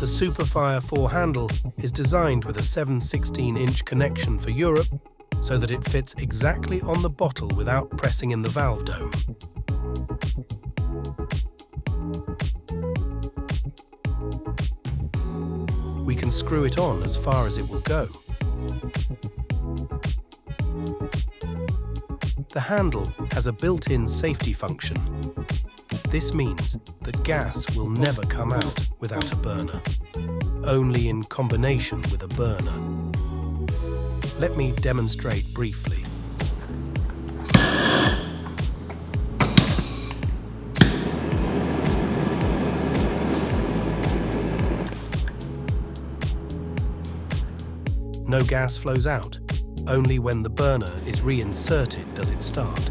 The Superfire 4 handle is designed with a 7/16-inch connection for Europe so that it fits exactly on the bottle without pressing in the valve dome. We can screw it on as far as it will go. The handle has a built-in safety function. This means that gas will never come out without a burner, only in combination with a burner. Let me demonstrate briefly. No gas flows out. Only when the burner is reinserted does it start.